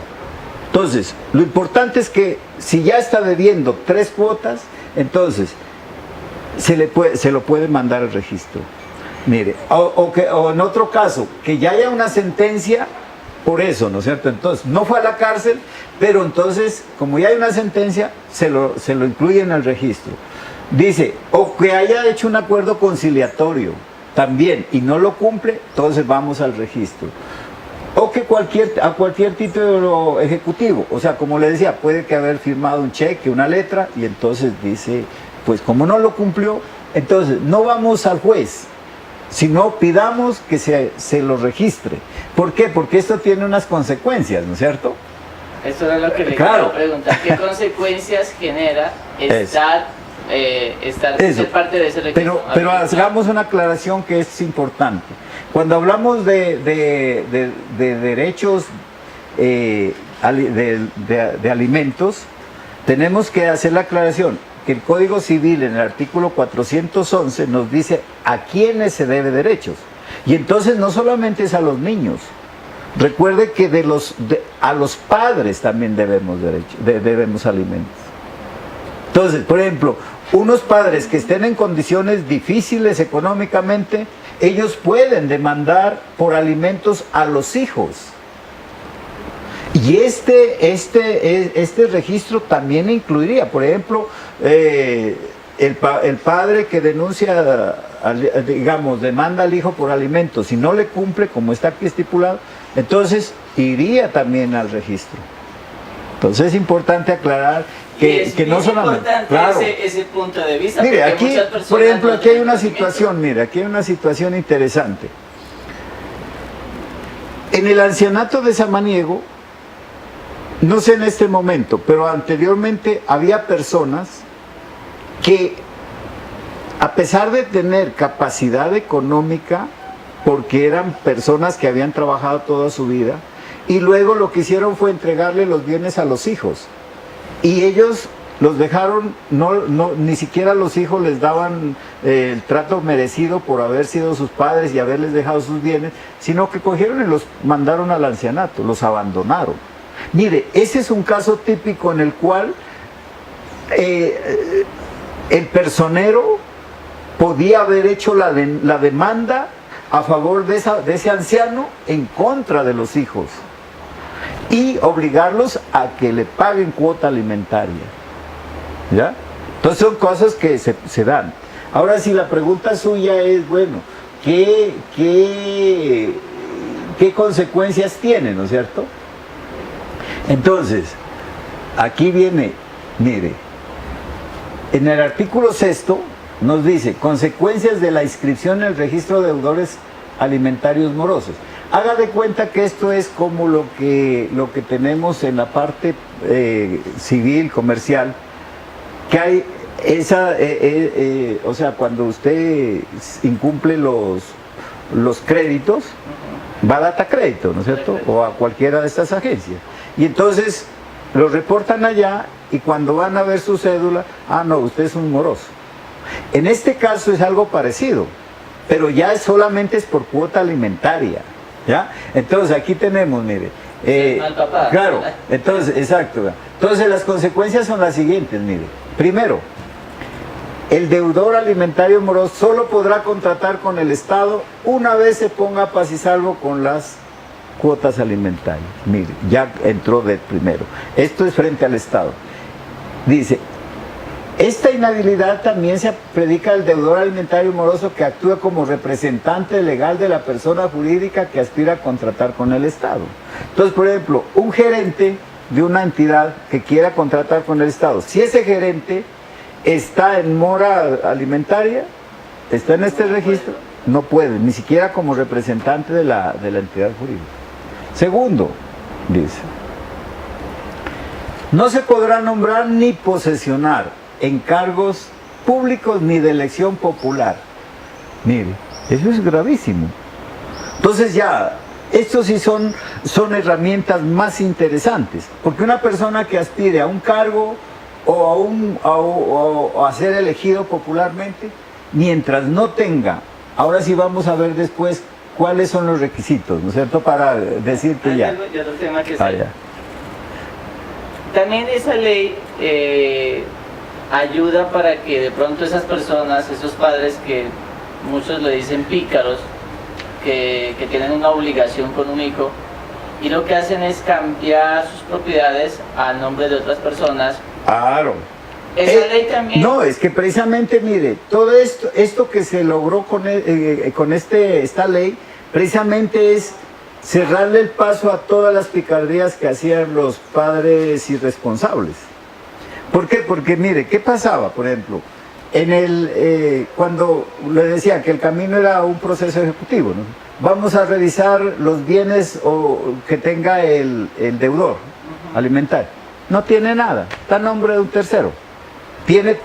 Entonces, lo importante es que si ya está debiendo 3 cuotas, entonces se lo puede mandar al registro. Mire, o en otro caso, que ya haya una sentencia por eso, ¿no es cierto? Entonces, no fue a la cárcel, pero entonces, como ya hay una sentencia, se lo incluye en el registro. Dice, o que haya hecho un acuerdo conciliatorio también y no lo cumple, entonces vamos al registro. O que a cualquier título ejecutivo, o sea, como le decía, puede que haber firmado un cheque, una letra, y entonces dice, pues como no lo cumplió, entonces no vamos al juez, sino pidamos que se lo registre. ¿Por qué? Porque esto tiene unas consecuencias, ¿no es cierto? Eso era lo que le Claro. quería preguntar. ¿Qué consecuencias genera ser parte de ese registro? Pero hagamos una aclaración que es importante. Cuando hablamos de derechos de alimentos, tenemos que hacer la aclaración que el Código Civil en el artículo 411 nos dice a quiénes se debe derechos. Y entonces no solamente es a los niños. Recuerde que a los padres también debemos alimentos. Entonces, por ejemplo, unos padres que estén en condiciones difíciles económicamente, ellos pueden demandar por alimentos a los hijos. Y este registro también incluiría, por ejemplo, el padre que denuncia, digamos, demanda al hijo por alimentos, si no le cumple, como está aquí estipulado, entonces iría también al registro. Entonces es importante aclarar que no solamente... Claro, ese punto de vista. Mire, aquí, por ejemplo, aquí hay una situación, mire, aquí hay una situación interesante. En el ancianato de Samaniego, no sé en este momento, pero anteriormente había personas que, a pesar de tener capacidad económica, porque eran personas que habían trabajado toda su vida, y luego lo que hicieron fue entregarle los bienes a los hijos. Y ellos los dejaron, ni siquiera los hijos les daban el trato merecido por haber sido sus padres y haberles dejado sus bienes, sino que cogieron y los mandaron al ancianato, los abandonaron. Mire, ese es un caso típico en el cual el personero podía haber hecho la demanda a favor de ese anciano en contra de los hijos y obligarlos a que le paguen cuota alimentaria. ¿Ya? Entonces son cosas que se dan. Ahora, si la pregunta suya es, bueno, ¿qué consecuencias tiene, ¿no es cierto? Entonces, aquí viene, mire, en el artículo 6 nos dice, consecuencias de la inscripción en el registro de deudores alimentarios morosos. Haga de cuenta que esto es como lo que tenemos en la parte civil, comercial, que hay esa, o sea, cuando usted incumple los créditos, va a data crédito, ¿no es cierto? O a cualquiera de estas agencias. Y entonces lo reportan allá y cuando van a ver su cédula, no, usted es un moroso. En este caso es algo parecido, pero ya solamente es por cuota alimentaria, ¿ya? Entonces aquí tenemos, mire, claro, entonces, exacto. Entonces las consecuencias son las siguientes, mire. Primero, el deudor alimentario moroso solo podrá contratar con el Estado una vez se ponga a paz y salvo con las cuotas alimentarias. Mire, ya entró de primero. Esto es frente al Estado. Dice, esta inhabilidad también se predica al deudor alimentario moroso que actúa como representante legal de la persona jurídica que aspira a contratar con el Estado. Entonces, por ejemplo, un gerente de una entidad que quiera contratar con el Estado, si ese gerente está en mora alimentaria, está en este registro, no puede, ni siquiera como representante de la entidad jurídica. Segundo, dice, no se podrá nombrar ni posesionar en cargos públicos ni de elección popular. Mire, eso es gravísimo. Entonces ya, estos sí son herramientas más interesantes, porque una persona que aspire a un cargo o a ser elegido popularmente, mientras no tenga, ahora sí vamos a ver después cuáles son los requisitos, ¿no es cierto?, para decir que ya. Hay otro tema que ya. También esa ley ayuda para que de pronto esas personas, esos padres que muchos le dicen pícaros, que tienen una obligación con un hijo y lo que hacen es cambiar sus propiedades a nombre de otras personas. Claro. Esa ley también. No, es que precisamente, mire, todo esto que se logró con esta ley, precisamente es cerrarle el paso a todas las picardías que hacían los padres irresponsables. ¿Por qué? Porque mire, ¿qué pasaba, por ejemplo? Cuando le decía que el camino era un proceso ejecutivo, ¿no? Vamos a revisar los bienes que tenga el deudor alimentario. No tiene nada, está a nombre de un tercero. Tiene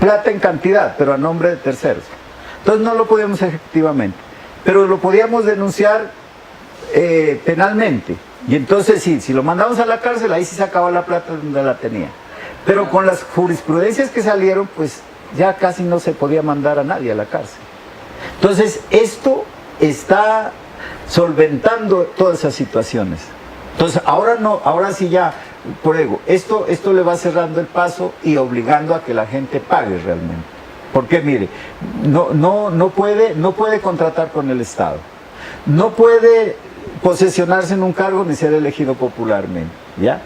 plata en cantidad, pero a nombre de terceros. Entonces no lo podíamos efectivamente, pero lo podíamos denunciar penalmente. Y entonces sí, si lo mandamos a la cárcel, ahí sí sacaba la plata donde la tenía. Pero con las jurisprudencias que salieron, pues ya casi no se podía mandar a nadie a la cárcel. Entonces esto está solventando todas esas situaciones. Entonces ahora sí ya, por ego, esto le va cerrando el paso y obligando a que la gente pague realmente. Porque mire, no puede contratar con el Estado, no puede posesionarse en un cargo ni ser elegido popularmente, ¿ya?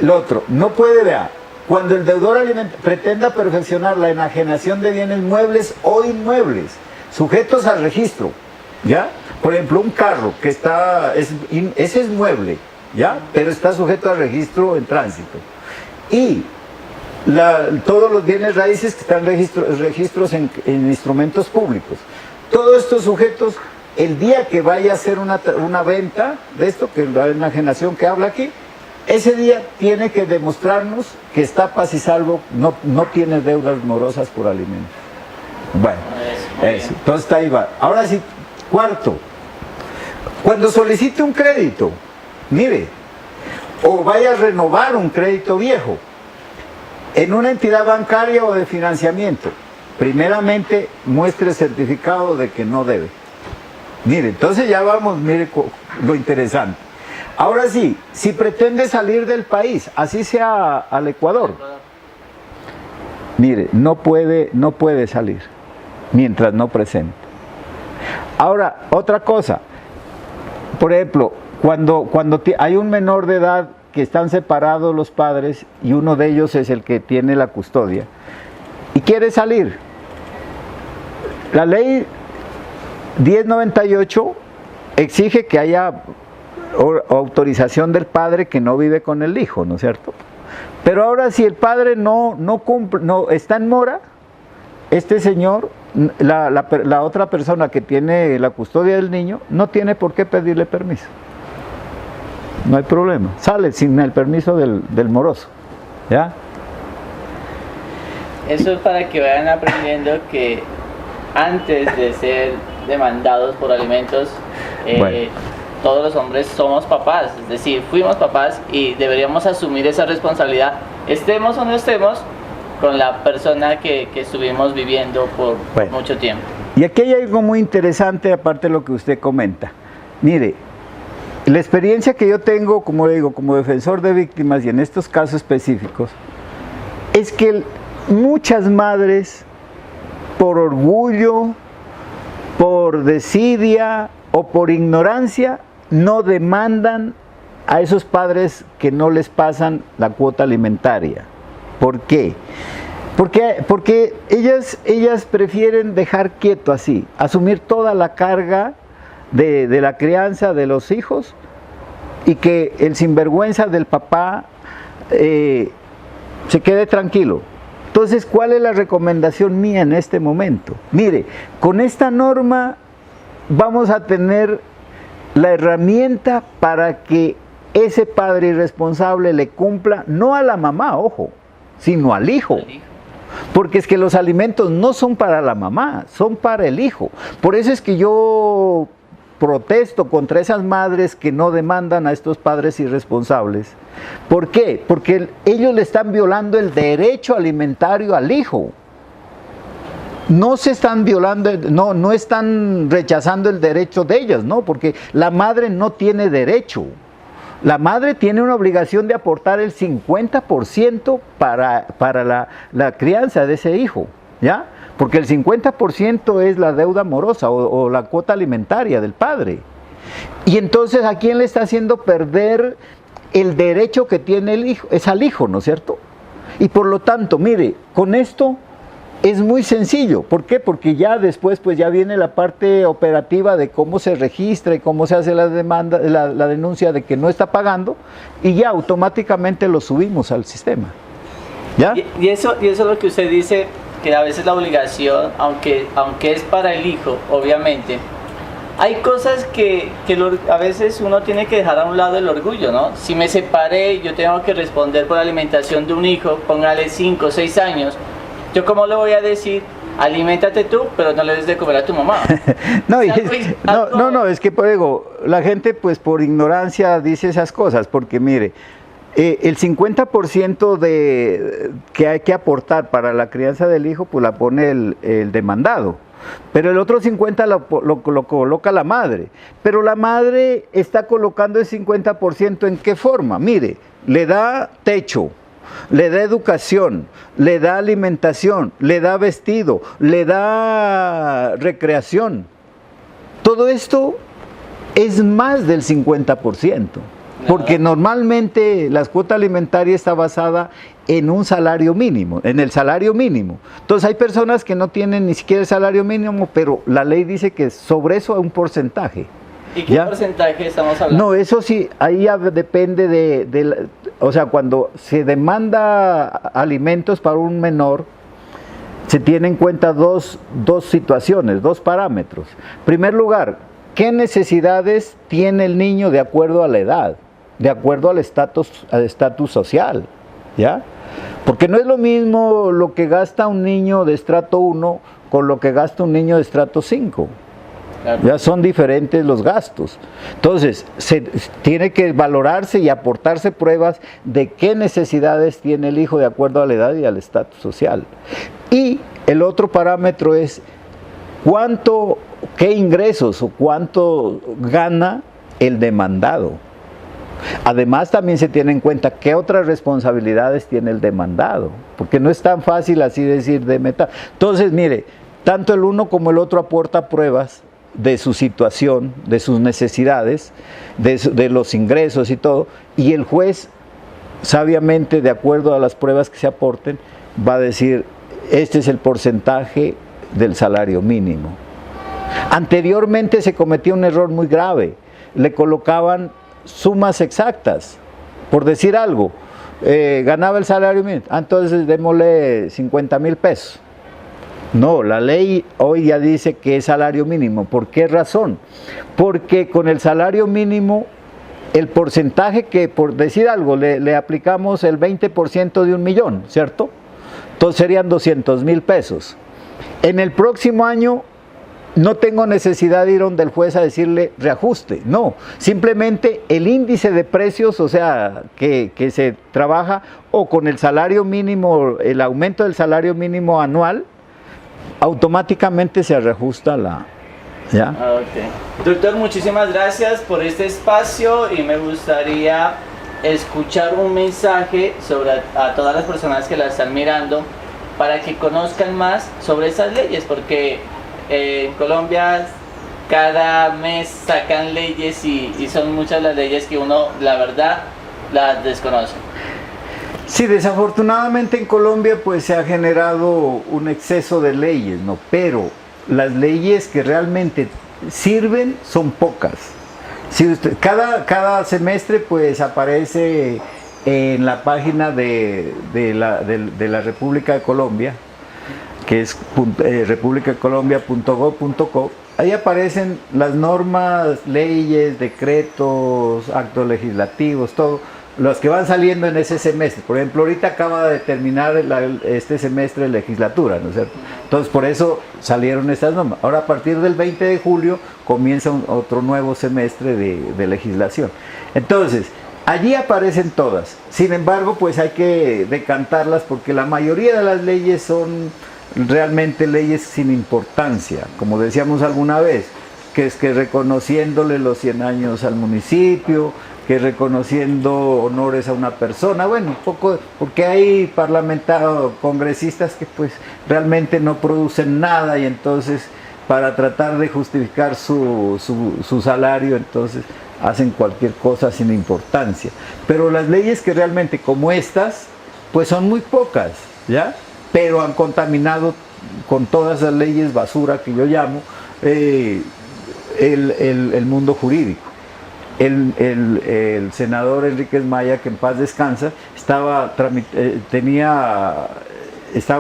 Lo otro, no puede, vea, cuando el deudor pretenda perfeccionar la enajenación de bienes muebles o inmuebles sujetos al registro, ¿ya? Por ejemplo, un carro que ese es mueble, ¿ya? Pero está sujeto al registro en tránsito. Y todos los bienes raíces que están registros en instrumentos públicos. Todos estos sujetos, el día que vaya a hacer una venta de esto, que es la enajenación que habla aquí, ese día tiene que demostrarnos que está paz y salvo, no tiene deudas morosas por alimentos. Bueno, eso. Entonces ahí va. Ahora sí, cuarto, cuando solicite un crédito, mire, o vaya a renovar un crédito viejo, en una entidad bancaria o de financiamiento, primeramente muestre el certificado de que no debe. Mire, entonces ya vamos, mire lo interesante. Ahora sí, si pretende salir del país, así sea al Ecuador, mire, no puede salir mientras no presente. Ahora, otra cosa, por ejemplo, cuando hay un menor de edad que están separados los padres y uno de ellos es el que tiene la custodia y quiere salir, la ley 1098 exige que haya autorización del padre que no vive con el hijo, ¿no es cierto? Pero ahora si el padre no cumple, no está en mora, este señor, la otra persona que tiene la custodia del niño, no tiene por qué pedirle permiso. No hay problema, sale sin el permiso del moroso, ¿ya? Eso es para que vayan aprendiendo que antes de ser demandados por alimentos, Bueno. todos los hombres somos papás, es decir, fuimos papás y deberíamos asumir esa responsabilidad, estemos o no estemos con la persona que estuvimos viviendo por mucho tiempo. Y aquí hay algo muy interesante aparte de lo que usted comenta. Mire, la experiencia que yo tengo, como le digo, como defensor de víctimas y en estos casos específicos, es que muchas madres, por orgullo, por desidia o por ignorancia, no demandan a esos padres que no les pasan la cuota alimentaria. ¿Por qué? Porque ellas prefieren dejar quieto así, asumir toda la carga de la crianza de los hijos y que el sinvergüenza del papá se quede tranquilo. Entonces, ¿cuál es la recomendación mía en este momento? Mire, con esta norma vamos a tener la herramienta para que ese padre irresponsable le cumpla, no a la mamá, ojo, sino al hijo. Porque es que los alimentos no son para la mamá, son para el hijo. Por eso es que yo protesto contra esas madres que no demandan a estos padres irresponsables. ¿Por qué? Porque ellos le están violando el derecho alimentario al hijo. No se están violando, no están rechazando el derecho de ellas, no, porque la madre no tiene derecho. La madre tiene una obligación de aportar el 50% para la crianza de ese hijo, ¿ya? Porque el 50% es la deuda morosa o la cuota alimentaria del padre. Y entonces, ¿a quién le está haciendo perder el derecho que tiene el hijo? Es al hijo, ¿no es cierto? Y por lo tanto, mire, con esto es muy sencillo. ¿Por qué? Porque ya después pues ya viene la parte operativa de cómo se registra y cómo se hace la demanda, la denuncia de que no está pagando y ya automáticamente lo subimos al sistema. ¿Ya? Y eso es lo que usted dice, que a veces la obligación, aunque es para el hijo, obviamente, hay cosas que a veces uno tiene que dejar a un lado el orgullo, ¿no? Si me separé, yo tengo que responder por la alimentación de un hijo, póngale 5 o 6 años. ¿Yo cómo le voy a decir, aliméntate tú, pero no le des de comer a tu mamá? Es que por ego, la gente pues por ignorancia dice esas cosas, porque mire, el 50% que hay que aportar para la crianza del hijo, pues la pone el demandado. Pero el otro 50% lo coloca la madre. Pero la madre está colocando el 50% ¿en qué forma? Mire, le da techo, le da educación, le da alimentación, le da vestido, le da recreación. Todo esto es más del 50%, porque normalmente la cuota alimentaria está basada en un salario mínimo, en el salario mínimo. Entonces hay personas que no tienen ni siquiera el salario mínimo, pero la ley dice que sobre eso hay un porcentaje. ¿Y qué porcentaje estamos hablando? No, eso sí, ahí ya depende o sea, cuando se demanda alimentos para un menor, se tienen en cuenta dos situaciones, 2 parámetros. En primer lugar, ¿qué necesidades tiene el niño de acuerdo a la edad, de acuerdo al estatus social? ¿Ya? Porque no es lo mismo lo que gasta un niño de estrato 1 con lo que gasta un niño de estrato 5. Claro. Ya son diferentes los gastos. Entonces, se tiene que valorarse y aportarse pruebas de qué necesidades tiene el hijo de acuerdo a la edad y al estatus social. Y el otro parámetro es qué ingresos o cuánto gana el demandado. Además, también se tiene en cuenta qué otras responsabilidades tiene el demandado, porque no es tan fácil así decir de meta. Entonces, mire, tanto el uno como el otro aporta pruebas de su situación, de sus necesidades, de los ingresos y todo, y el juez, sabiamente, de acuerdo a las pruebas que se aporten, va a decir, este es el porcentaje del salario mínimo. Anteriormente se cometía un error muy grave, le colocaban sumas exactas, por decir algo, ganaba el salario mínimo, entonces démosle 50,000 pesos. No, la ley hoy ya dice que es salario mínimo. ¿Por qué razón? Porque con el salario mínimo, el porcentaje que, por decir algo, le aplicamos el 20% de 1,000,000, ¿cierto? Entonces serían 200,000 pesos. En el próximo año no tengo necesidad de ir donde el juez a decirle reajuste, no, simplemente el índice de precios, o sea, que se trabaja, o con el salario mínimo, el aumento del salario mínimo anual, automáticamente se reajusta ¿ya? Ok. Doctor, muchísimas gracias por este espacio y me gustaría escuchar un mensaje a todas las personas que la están mirando para que conozcan más sobre esas leyes, porque en Colombia cada mes sacan leyes y son muchas las leyes que uno, la verdad, las desconoce. Sí, desafortunadamente en Colombia pues se ha generado un exceso de leyes, ¿no? Pero las leyes que realmente sirven son pocas. Si usted, cada semestre pues aparece en la página de la República de Colombia, que es republicacolombia.gov.co, ahí aparecen las normas, leyes, decretos, actos legislativos, todo, los que van saliendo en ese semestre. Por ejemplo, ahorita acaba de terminar este semestre de legislatura, ¿no es cierto? Entonces, por eso salieron estas normas. Ahora, a partir del 20 de julio, comienza otro nuevo semestre de legislación. Entonces, allí aparecen todas. Sin embargo, pues hay que decantarlas porque la mayoría de las leyes son realmente leyes sin importancia, como decíamos alguna vez, que es que reconociéndole los 100 años al municipio, que reconociendo honores a una persona, bueno, un poco, porque hay parlamentarios, congresistas que pues realmente no producen nada y entonces para tratar de justificar su salario, entonces hacen cualquier cosa sin importancia. Pero las leyes que realmente como estas, pues son muy pocas, ¿ya? Pero han contaminado con todas las leyes basura que yo llamo el mundo jurídico. El senador Enríquez Maya, que en paz descansa, estaba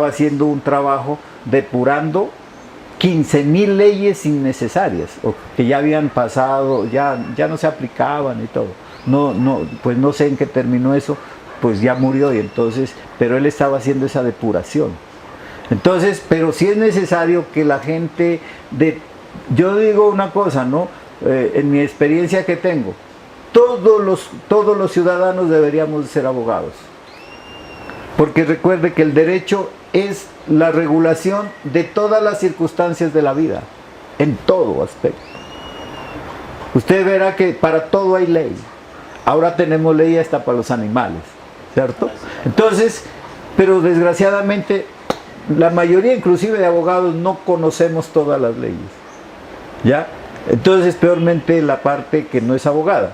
haciendo un trabajo depurando 15,000 leyes innecesarias, o que ya habían pasado, ya no se aplicaban y todo. Pues no sé en qué terminó eso, pues ya murió, y entonces, pero él estaba haciendo esa depuración. Entonces, pero sí es necesario que la gente, yo digo una cosa, ¿no? En mi experiencia que tengo, todos los ciudadanos deberíamos ser abogados, porque recuerde que el derecho es la regulación de todas las circunstancias de la vida, en todo aspecto. Usted verá que para todo hay ley. Ahora tenemos ley hasta para los animales, ¿cierto? Entonces, pero desgraciadamente la mayoría inclusive de abogados no conocemos todas las leyes, ¿ya? Entonces, peormente la parte que no es abogada.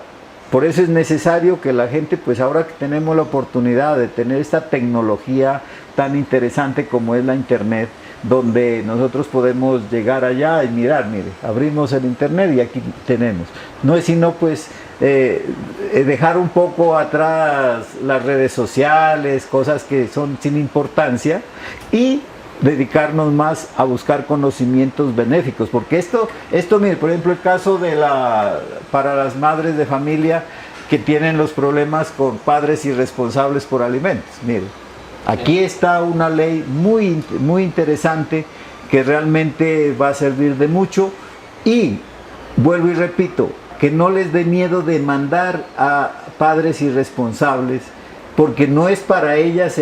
Por eso es necesario que la gente, pues ahora que tenemos la oportunidad de tener esta tecnología tan interesante como es la internet, donde nosotros podemos llegar allá y mirar, mire, abrimos el internet y aquí tenemos. No es sino pues dejar un poco atrás las redes sociales, cosas que son sin importancia, y dedicarnos más a buscar conocimientos benéficos, porque esto mire, por ejemplo, el caso para las madres de familia que tienen los problemas con padres irresponsables por alimentos, mire, aquí está una ley muy, muy interesante que realmente va a servir de mucho, Y vuelvo y repito, que no les dé miedo demandar a padres irresponsables, porque no es para ellas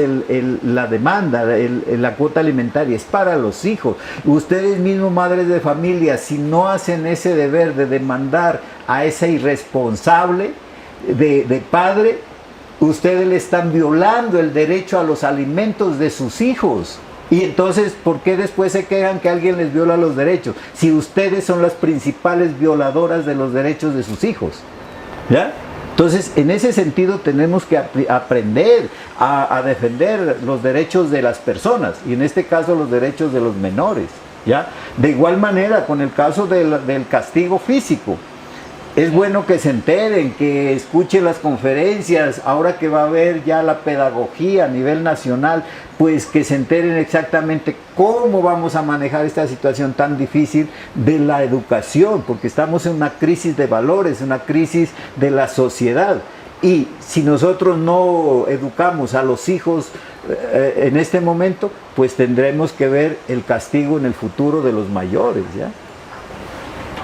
la demanda, la cuota alimentaria, es para los hijos. Ustedes mismos, madres de familia, si no hacen ese deber de demandar a ese irresponsable de padre, ustedes le están violando el derecho a los alimentos de sus hijos. Y entonces, ¿por qué después se quejan que alguien les viola los derechos? Si ustedes son las principales violadoras de los derechos de sus hijos, ¿ya? Entonces, en ese sentido tenemos que aprender a defender los derechos de las personas, y en este caso los derechos de los menores, ¿ya? De igual manera, con el caso del castigo físico, es bueno que se enteren, que escuchen las conferencias, ahora que va a haber ya la pedagogía a nivel nacional, pues que se enteren exactamente cómo vamos a manejar esta situación tan difícil de la educación, porque estamos en una crisis de valores, una crisis de la sociedad. Y si nosotros no educamos a los hijos en este momento, pues tendremos que ver el castigo en el futuro de los mayores, ¿ya?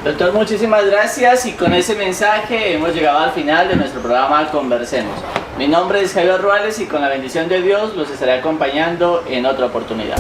Doctor, muchísimas gracias, y con ese mensaje hemos llegado al final de nuestro programa Conversemos. Mi nombre es Javier Ruales y con la bendición de Dios los estaré acompañando en otra oportunidad.